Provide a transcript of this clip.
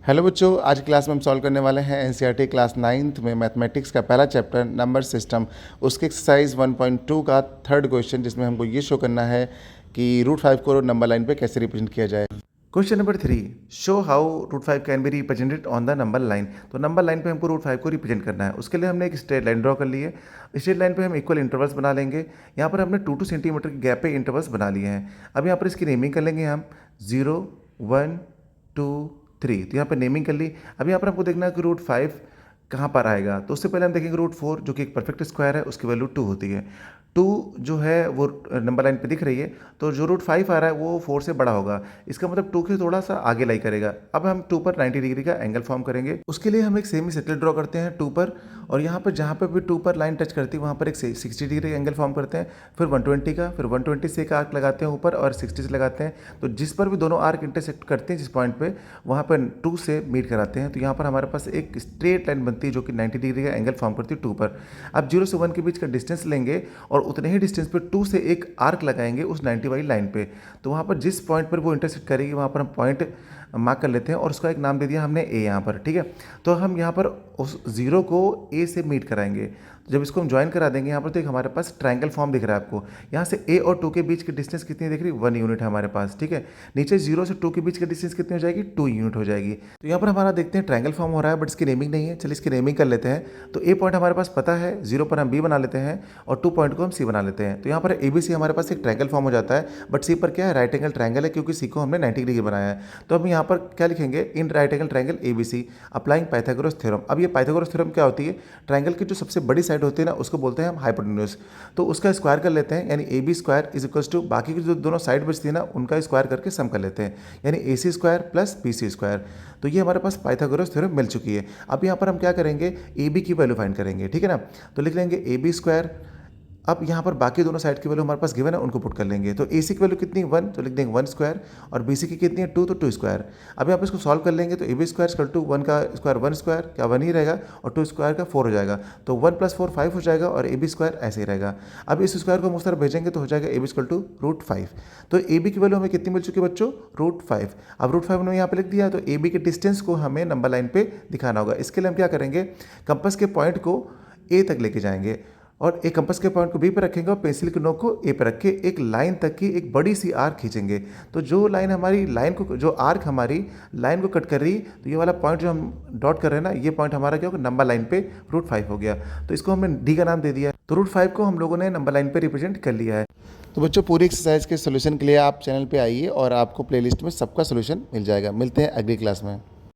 Hello बच्चों, आज class में हम सॉल्व करने वाले हैं एनसीईआरटी क्लास 9th में मैथमेटिक्स का पहला चैप्टर नंबर सिस्टम, उसके एक्सरसाइज 1.2 का थर्ड क्वेश्चन, जिसमें हमको ये शो करना है कि √5 को नंबर लाइन पे कैसे रिप्रेजेंट किया जाए। Question number 3, show how √5 can be represented on the number line. तो नंबर लाइन पे हमको √5 को रिप्रेजेंट करना है। उसके लिए हमने एक स्ट्रेट लाइन ड्रॉ कर ली है। स्ट्रेट लाइन पे हम इक्वल इंटरवल्स बना लेंगे। यहाँ पर हमने 2-2 सेंटीमीटर के गैप पे इंटरवल्स बना लिए हैं। अब यहाँ पर इसकी नेमिंग कर लेंगे हम 0, 1, 2, 3। तो यहाँ पर नेमिंग कर ली। अब यहाँ पर हमको देखना है कि √5 कहाँ पर आएगा। तो उससे पहले हम देखेंगे √4 जो कि एक परफेक्ट स्क्वायर है, उसकी वैल्यू 2 होती है। 2 जो है वो नंबर लाइन पे दिख रही है, तो जो √5 आ रहा है वो 4 से बड़ा होगा। इसका मतलब 2 के थोड़ा सा आगे लाई करेगा। अब हम 2 पर 90 डिग्री का एंगल फॉर्म करेंगे। उसके लिए हम एक सेमी सर्कल ड्रॉ करते हैं 2 पर, और यहाँ पर जहाँ पर भी 2 पर लाइन टच करती है वहाँ पर एक 60 डिग्री एंगल फॉर्म करते हैं। फिर 120 का, फिर 120 से एक आर्क लगाते हैं ऊपर और 60 से लगाते हैं। तो जिस पर भी दोनों आर्क इंटरसेक्ट करते हैं जिस पॉइंट पे, वहाँ पर 2 से मीट कराते हैं। तो यहाँ पर हमारे पास एक स्ट्रेट लाइन बनती है जो कि 90 डिग्री का एंगल फॉर्म करती है 2 पर। अब 0 से 1 के बीच का डिस्टेंस लेंगे और उतने ही डिस्टेंस पे 2 से एक आर्क लगाएंगे उस 90 वाली लाइन पे। तो वहाँ पर जिस पॉइंट पर वो इंटरसेक्ट करेगी वहाँ पर हम पॉइंट मार्क कर लेते हैं और उसका एक नाम दे दिया हमने ए यहाँ पर। ठीक है, तो हम यहाँ पर उस 0 को ए से मीट कराएंगे। तो जब इसको हम ज्वाइन करा देंगे यहाँ पर, तो एक हमारे पास ट्रायंगल फॉर्म दिख रहा है आपको। यहाँ से ए और 2 के बीच की डिस्टेंस कितनी दिख रही है? 1 यूनिट है हमारे पास। ठीक है, नीचे 0 से 2 के बीच की डिस्टेंस कितनी हो जाएगी? 2 यूनिट हो जाएगी। तो यहाँ पर हमारा देखते हैं ट्रायंगल फॉर्म हो रहा है, बट इसकी नेमिंग नहीं है। चलिए इसकी नेमिंग कर लेते हैं। तो ए पॉइंट हमारे पास पता है, 0 पर हम बी बना लेते हैं और 2 पॉइंट को हम सी बना लेते हैं। तो यहाँ पर ए बी सी हमारे पास एक ट्रायंगल फॉर्म हो जाता है, बट सी पर क्या है? राइट एंगल ट्रायंगल है, क्योंकि सी को हमने 90 डिग्री बनाया है। तो हम यहाँ पर क्या लिखेंगे? In right angle triangle A B C applying Pythagoras theorem. अब ये पाइथागोरस थ्योरम क्या होती है? ट्रायंगल की जो सबसे बड़ी साइड होती है ना, उसको बोलते हैं हम हाइपोटेन्यूज। तो उसका स्क्वायर कर लेते हैं, यानी A B square is equals to बाकी की जो दोनों साइड बचती है ना, उनका स्क्वायर करके सम कर लेते हैं, यानी A C square plus B C square. तो ये हमारे पास पाइथागोरस थ्योरम मिल चुकी है। अब यहाँ पर हम क्या करेंगे? ए बी की वैल्यू फाइंड करेंगे। ठीक है ना, तो लिख लेंगे ए बी स्क्वायर। अब यहाँ पर बाकी दोनों साइड की वैल्यू हमारे पास गिवन है, उनको पुट कर लेंगे। तो ए सी की वैल्यू कितनी? 1, तो लिख देंगे 1 स्क्वायर, और बी सी की कितनी है? 2, तो 2 स्क्वायर। अब यहाँ पर इसको सॉल्व कर लेंगे, तो A B square equal to 1 का स्क्वायर 1 स्क्वायर, क्या 1 ही रहेगा, और 2 स्क्वायर का 4 हो जाएगा। तो 1 + 4 5 हो जाएगा, और ए बी स्क्वायर ऐसे ही रहेगा। अब इस स्क्वायर को हम उस तरफ भेजेंगे तो हो जाएगा ए बी इक्वल टू √5। तो ए बी की वैल्यू हमें कितनी मिल चुकी है बच्चों? √5। अब √5 हमने यहाँ पे लिख दिया, तो ए बी के डिस्टेंस को हमें नंबर लाइन पे दिखाना होगा। इसके लिए हम क्या करेंगे? कंपास के पॉइंट को ए तक लेके जाएंगे, और एक कंपास के पॉइंट को बी पर रखेंगे और पेंसिल के नोक को ए पर रख के एक लाइन तक की एक बड़ी सी आर्क खींचेंगे। तो जो लाइन हमारी लाइन को, जो आर्क हमारी लाइन को कट कर रही, तो ये वाला पॉइंट जो हम डॉट कर रहे हैं ना, ये पॉइंट हमारा क्या होगा? नंबर लाइन पे √5 हो गया। तो इसको हमने डी का नाम दे दिया। तो √5 को हम लोगों ने नंबर लाइन पे रिप्रेजेंट कर लिया है। तो बच्चों, पूरी एक्सरसाइज के सोल्यूशन के लिए आप चैनल पे आइए और आपको प्लेलिस्ट में सबका सोल्यूशन मिल जाएगा। मिलते हैं अगली क्लास में।